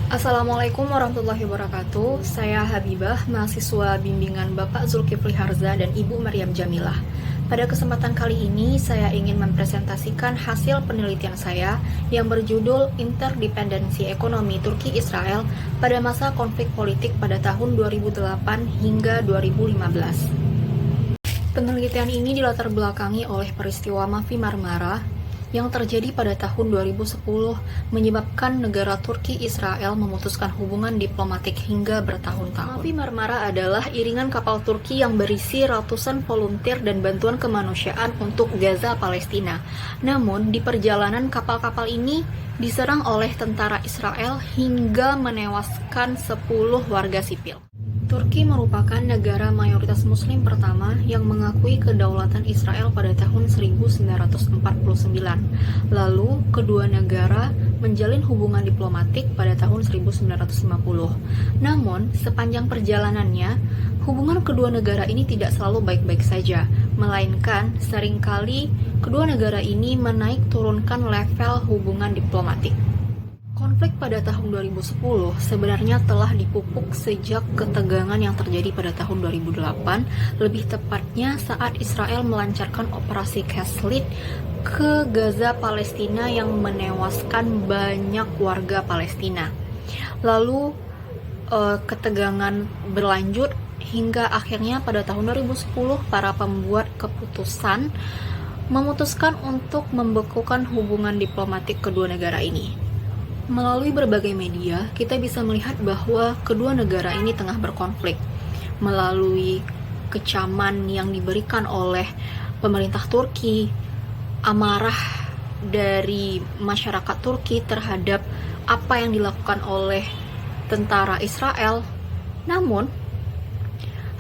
Assalamualaikum warahmatullahi wabarakatuh. Saya Habibah, mahasiswa bimbingan Bapak Zulkifli Harza dan Ibu Maryam Jamilah. Pada kesempatan kali ini, saya ingin mempresentasikan hasil penelitian saya yang berjudul Interdependensi Ekonomi Turki-Israel pada masa konflik politik pada tahun 2008 hingga 2015. Penelitian ini dilatar belakangi oleh peristiwa Mavi Marmara yang terjadi pada tahun 2010 menyebabkan negara Turki Israel memutuskan hubungan diplomatik hingga bertahun-tahun. Mavi Marmara adalah iringan kapal Turki yang berisi ratusan volunteer dan bantuan kemanusiaan untuk Gaza, Palestina. Namun, di perjalanan kapal-kapal ini diserang oleh tentara Israel hingga menewaskan 10 warga sipil. Turki merupakan negara mayoritas muslim pertama yang mengakui kedaulatan Israel pada tahun 1949. Lalu, kedua negara menjalin hubungan diplomatik pada tahun 1950. Namun, sepanjang perjalanannya, hubungan kedua negara ini tidak selalu baik-baik saja, melainkan seringkali kedua negara ini menaik turunkan level hubungan diplomatik. Konflik pada tahun 2010 sebenarnya telah dipupuk sejak ketegangan yang terjadi pada tahun 2008, lebih tepatnya saat Israel melancarkan operasi Castle ke Gaza, Palestina yang menewaskan banyak warga Palestina. Lalu ketegangan berlanjut hingga akhirnya pada tahun 2010 para pembuat keputusan memutuskan untuk membekukan hubungan diplomatik kedua negara ini. Melalui berbagai media, kita bisa melihat bahwa kedua negara ini tengah berkonflik. Melalui kecaman yang diberikan oleh pemerintah Turki, amarah dari masyarakat Turki terhadap apa yang dilakukan oleh tentara Israel. Namun,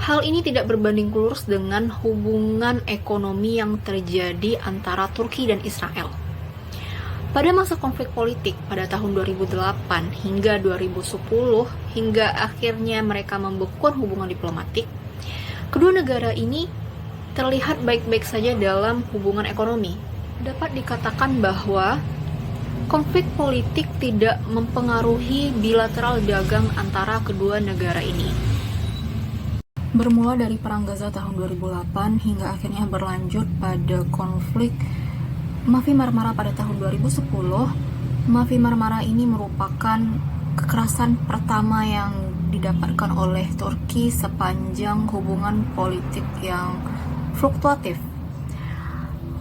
hal ini tidak berbanding lurus dengan hubungan ekonomi yang terjadi antara Turki dan Israel. Pada masa konflik politik pada tahun 2008 hingga 2010 hingga akhirnya mereka membekukan hubungan diplomatik, kedua negara ini terlihat baik-baik saja dalam hubungan ekonomi. Dapat dikatakan bahwa konflik politik tidak mempengaruhi bilateral dagang antara kedua negara ini. Bermula dari Perang Gaza tahun 2008 hingga akhirnya berlanjut pada konflik Mavi Marmara pada tahun 2010, Mavi Marmara ini merupakan kekerasan pertama yang didapatkan oleh Turki sepanjang hubungan politik yang fluktuatif.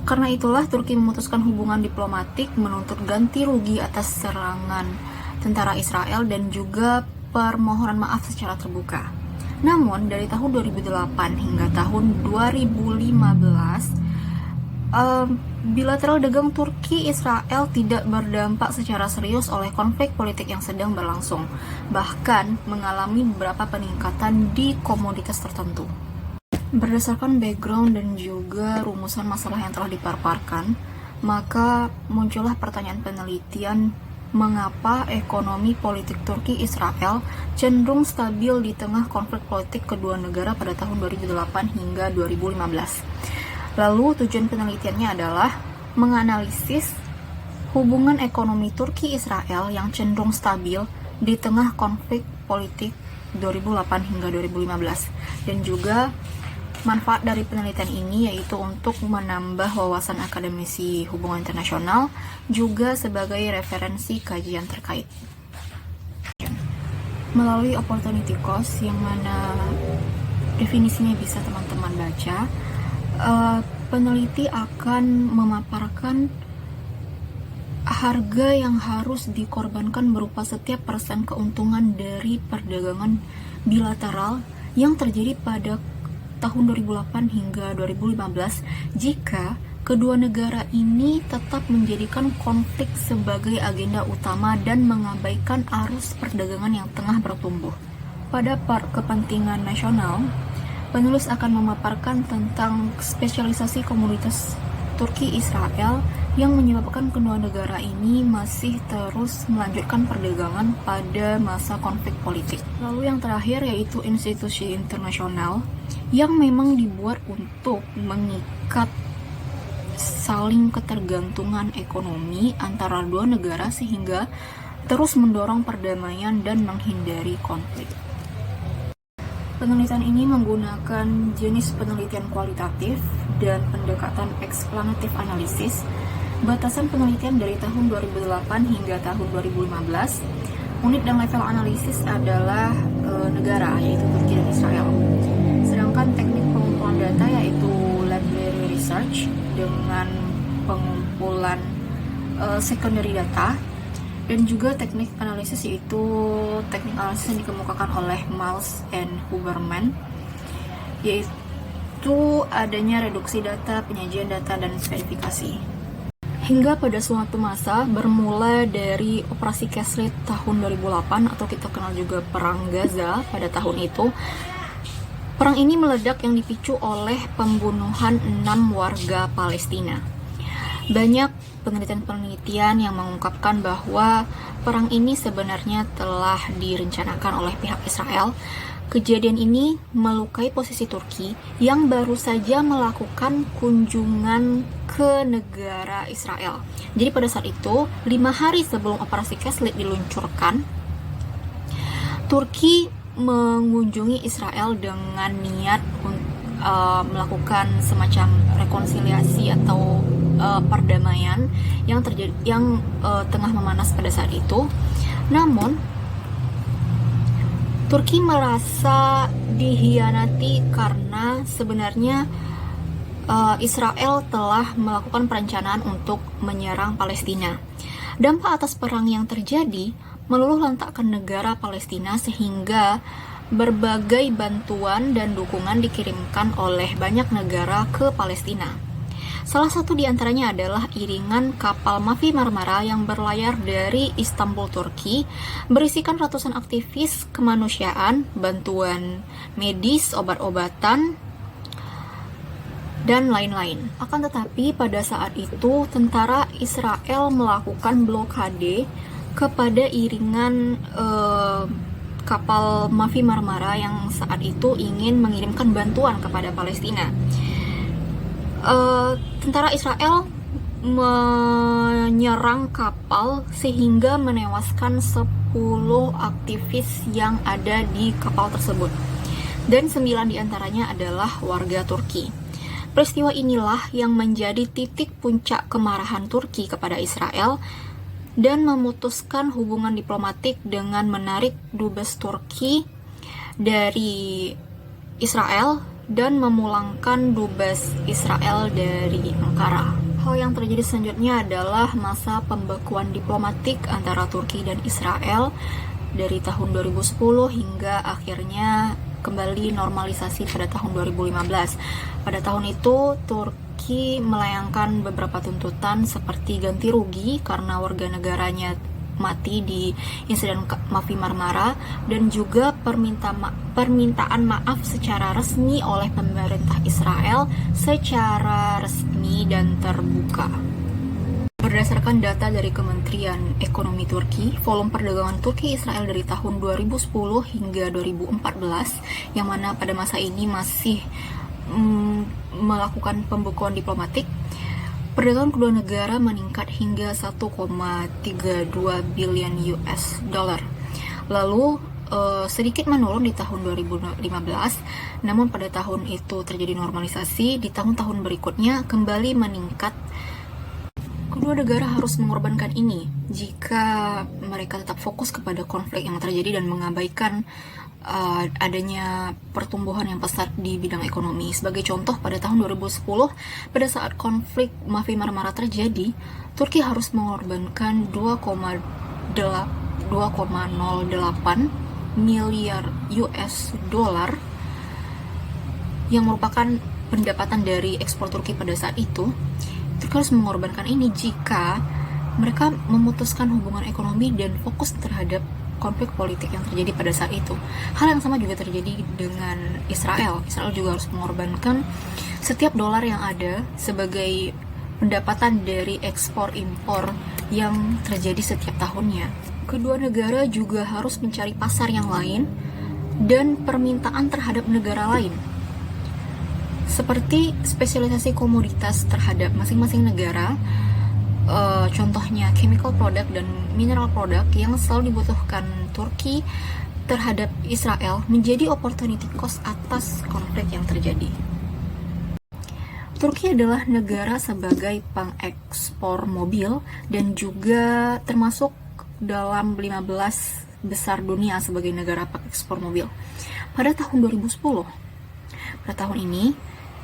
Karena itulah Turki memutuskan hubungan diplomatik menuntut ganti rugi atas serangan tentara Israel dan juga permohonan maaf secara terbuka. Namun dari tahun 2008 hingga tahun 2015, bilateral dagang Turki-Israel tidak berdampak secara serius oleh konflik politik yang sedang berlangsung, bahkan mengalami beberapa peningkatan di komoditas tertentu. Berdasarkan background dan juga rumusan masalah yang telah dipaparkan, maka muncullah pertanyaan penelitian mengapa ekonomi politik Turki-Israel cenderung stabil di tengah konflik politik kedua negara pada tahun 2008 hingga 2015. Lalu tujuan penelitiannya adalah menganalisis hubungan ekonomi Turki-Israel yang cenderung stabil di tengah konflik politik 2008 hingga 2015. Dan juga manfaat dari penelitian ini yaitu untuk menambah wawasan akademisi hubungan internasional juga sebagai referensi kajian terkait. Melalui opportunity cost yang mana definisinya bisa teman-teman baca, peneliti akan memaparkan harga yang harus dikorbankan berupa setiap persen keuntungan dari perdagangan bilateral yang terjadi pada tahun 2008 hingga 2015 jika kedua negara ini tetap menjadikan konflik sebagai agenda utama dan mengabaikan arus perdagangan yang tengah bertumbuh. Pada part kepentingan nasional, penulis akan memaparkan tentang spesialisasi komunitas Turki-Israel yang menyebabkan kedua negara ini masih terus melanjutkan perdagangan pada masa konflik politik. Lalu yang terakhir yaitu institusi internasional yang memang dibuat untuk mengikat saling ketergantungan ekonomi antara dua negara sehingga terus mendorong perdamaian dan menghindari konflik. Penelitian ini menggunakan jenis penelitian kualitatif dan pendekatan explanative analysis. Batasan penelitian dari tahun 2008 hingga tahun 2015. Unit dan level analisis adalah negara, yaitu Turki dan Israel. Sedangkan teknik pengumpulan data yaitu library research dengan pengumpulan secondary data, dan juga teknik analisis yaitu teknik analisis yang dikemukakan oleh Miles and Huberman, yaitu adanya reduksi data, penyajian data, dan verifikasi. Hingga pada suatu masa bermula dari operasi Castle tahun 2008 atau kita kenal juga Perang Gaza pada tahun itu. Perang ini meledak yang dipicu oleh pembunuhan 6 warga Palestina. Banyak penelitian-penelitian yang mengungkapkan bahwa perang ini sebenarnya telah direncanakan oleh pihak Israel. Kejadian ini melukai posisi Turki yang baru saja melakukan kunjungan ke negara Israel. Jadi pada saat itu, 5 hari sebelum operasi Castle diluncurkan, Turki mengunjungi Israel dengan niat melakukan semacam rekonsiliasi atau perdamaian yang tengah memanas pada saat itu. Namun Turki merasa dihianati karena sebenarnya Israel telah melakukan perencanaan untuk menyerang Palestina. Dampak atas perang yang terjadi meluluh lantakkan negara Palestina sehingga berbagai bantuan dan dukungan dikirimkan oleh banyak negara ke Palestina. Salah satu di antaranya adalah iringan kapal Mavi Marmara yang berlayar dari Istanbul, Turki, berisikan ratusan aktivis kemanusiaan, bantuan medis, obat-obatan, dan lain-lain. Akan tetapi pada saat itu tentara Israel melakukan blokade kepada iringan kapal Mavi Marmara yang saat itu ingin mengirimkan bantuan kepada Palestina. Tentara Israel menyerang kapal sehingga menewaskan 10 aktivis yang ada di kapal tersebut, dan 9 diantaranya adalah warga Turki. Peristiwa inilah yang menjadi titik puncak kemarahan Turki kepada Israel dan memutuskan hubungan diplomatik dengan menarik dubes Turki dari Israel dan memulangkan dubes Israel dari Ankara. Hal yang terjadi selanjutnya adalah masa pembekuan diplomatik antara Turki dan Israel dari tahun 2010 hingga akhirnya kembali normalisasi pada tahun 2015. Pada tahun itu, Turki melayangkan beberapa tuntutan seperti ganti rugi karena warga negaranya mati di insiden Mavi Marmara, dan juga permintaan maaf secara resmi oleh pemerintah Israel secara resmi dan terbuka. Berdasarkan data dari Kementerian Ekonomi Turki, volume perdagangan Turki-Israel dari tahun 2010 hingga 2014, yang mana pada masa ini masih melakukan pembekuan diplomatik, perdagangan kedua negara meningkat hingga 1,32 billion US dollar. Lalu sedikit menurun di tahun 2015, namun pada tahun itu terjadi normalisasi. Di tahun-tahun berikutnya kembali meningkat. Kedua negara harus mengorbankan ini jika mereka tetap fokus kepada konflik yang terjadi dan mengabaikan adanya pertumbuhan yang pesat di bidang ekonomi. Sebagai contoh, pada tahun 2010, pada saat konflik Mavi Marmara terjadi, Turki harus mengorbankan 2,08 miliar US dollar yang merupakan pendapatan dari ekspor Turki pada saat itu. Turki harus mengorbankan ini jika mereka memutuskan hubungan ekonomi dan fokus terhadap konflik politik yang terjadi pada saat itu. Hal yang sama juga terjadi dengan Israel. Israel juga harus mengorbankan setiap dolar yang ada sebagai pendapatan dari ekspor impor yang terjadi setiap tahunnya. Kedua negara juga harus mencari pasar yang lain dan permintaan terhadap negara lain, seperti spesialisasi komoditas terhadap masing-masing negara. contohnya chemical product dan mineral product yang selalu dibutuhkan Turki terhadap Israel menjadi opportunity cost atas konflik yang terjadi. Turki adalah negara sebagai pengekspor mobil dan juga termasuk dalam 15 besar dunia sebagai negara pengekspor mobil. Pada tahun 2010, pada tahun ini,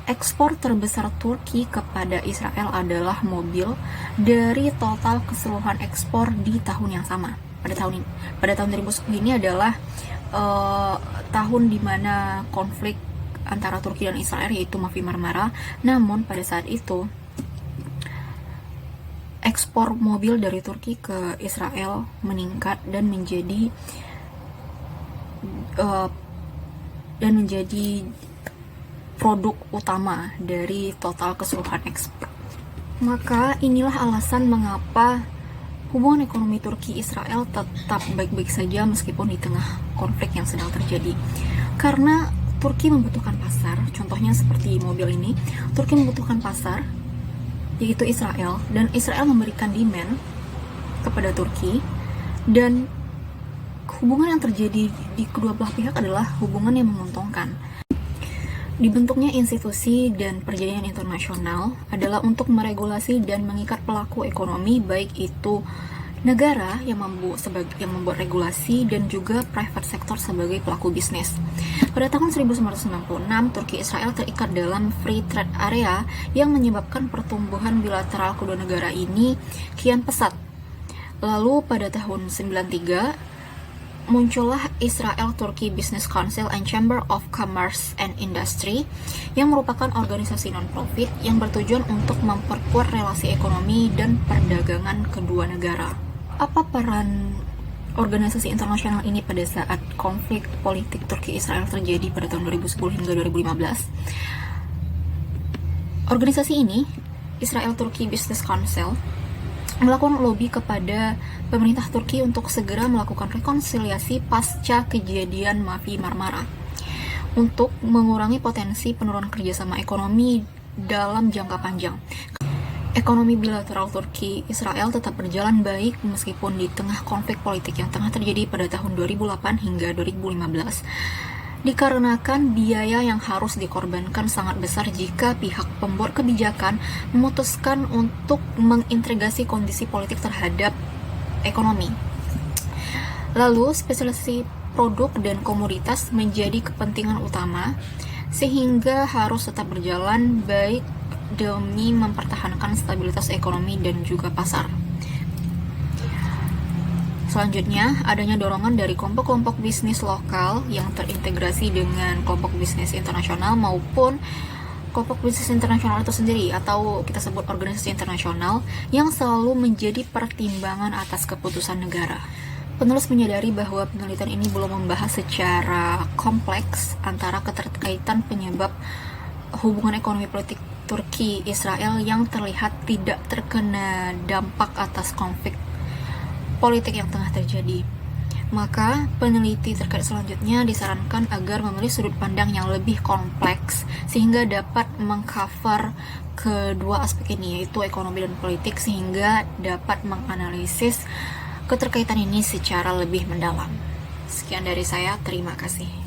ekspor terbesar Turki kepada Israel adalah mobil dari total keseluruhan ekspor di tahun yang sama. Pada tahun 2010 ini adalah tahun di mana konflik antara Turki dan Israel, yaitu Mafi Marmara. Namun pada saat itu ekspor mobil dari Turki ke Israel meningkat dan menjadi produk utama dari total keseluruhan ekspor. Maka inilah alasan mengapa hubungan ekonomi Turki-Israel tetap baik-baik saja meskipun di tengah konflik yang sedang terjadi. Karena Turki membutuhkan pasar, contohnya seperti mobil ini, Turki membutuhkan pasar, yaitu Israel, dan Israel memberikan demand kepada Turki, dan hubungan yang terjadi di kedua belah pihak adalah hubungan yang menguntungkan. Dibentuknya institusi dan perjanjian internasional adalah untuk meregulasi dan mengikat pelaku ekonomi, baik itu negara yang membuat regulasi dan juga private sector sebagai pelaku bisnis. Pada tahun 1996, Turki Israel terikat dalam free trade area yang menyebabkan pertumbuhan bilateral kedua negara ini kian pesat. Lalu pada tahun 1993 muncullah Israel-Turki Business Council and Chamber of Commerce and Industry yang merupakan organisasi non-profit yang bertujuan untuk memperkuat relasi ekonomi dan perdagangan kedua negara. Apa peran organisasi internasional ini pada saat konflik politik Turki-Israel terjadi pada tahun 2010 hingga 2015? Organisasi ini, Israel-Turki Business Council, melakukan lobby kepada pemerintah Turki untuk segera melakukan rekonsiliasi pasca kejadian Mafi Marmara untuk mengurangi potensi penurunan kerjasama ekonomi dalam jangka panjang. Ekonomi bilateral Turki-Israel tetap berjalan baik meskipun di tengah konflik politik yang tengah terjadi pada tahun 2008 hingga 2015. Dikarenakan biaya yang harus dikorbankan sangat besar jika pihak pembuat kebijakan memutuskan untuk mengintegrasi kondisi politik terhadap ekonomi. Lalu, spesialisasi produk dan komoditas menjadi kepentingan utama, sehingga harus tetap berjalan baik demi mempertahankan stabilitas ekonomi dan juga pasar. Selanjutnya, adanya dorongan dari kelompok-kelompok bisnis lokal yang terintegrasi dengan kelompok bisnis internasional maupun kelompok bisnis internasional itu sendiri, atau kita sebut organisasi internasional, yang selalu menjadi pertimbangan atas keputusan negara. Penulis menyadari bahwa penelitian ini belum membahas secara kompleks antara keterkaitan penyebab hubungan ekonomi politik Turki-Israel yang terlihat tidak terkena dampak atas konflik politik yang tengah terjadi. Maka peneliti terkait selanjutnya disarankan agar memilih sudut pandang yang lebih kompleks sehingga dapat mengcover kedua aspek ini, yaitu ekonomi dan politik, sehingga dapat menganalisis keterkaitan ini secara lebih mendalam. Sekian dari saya, terima kasih.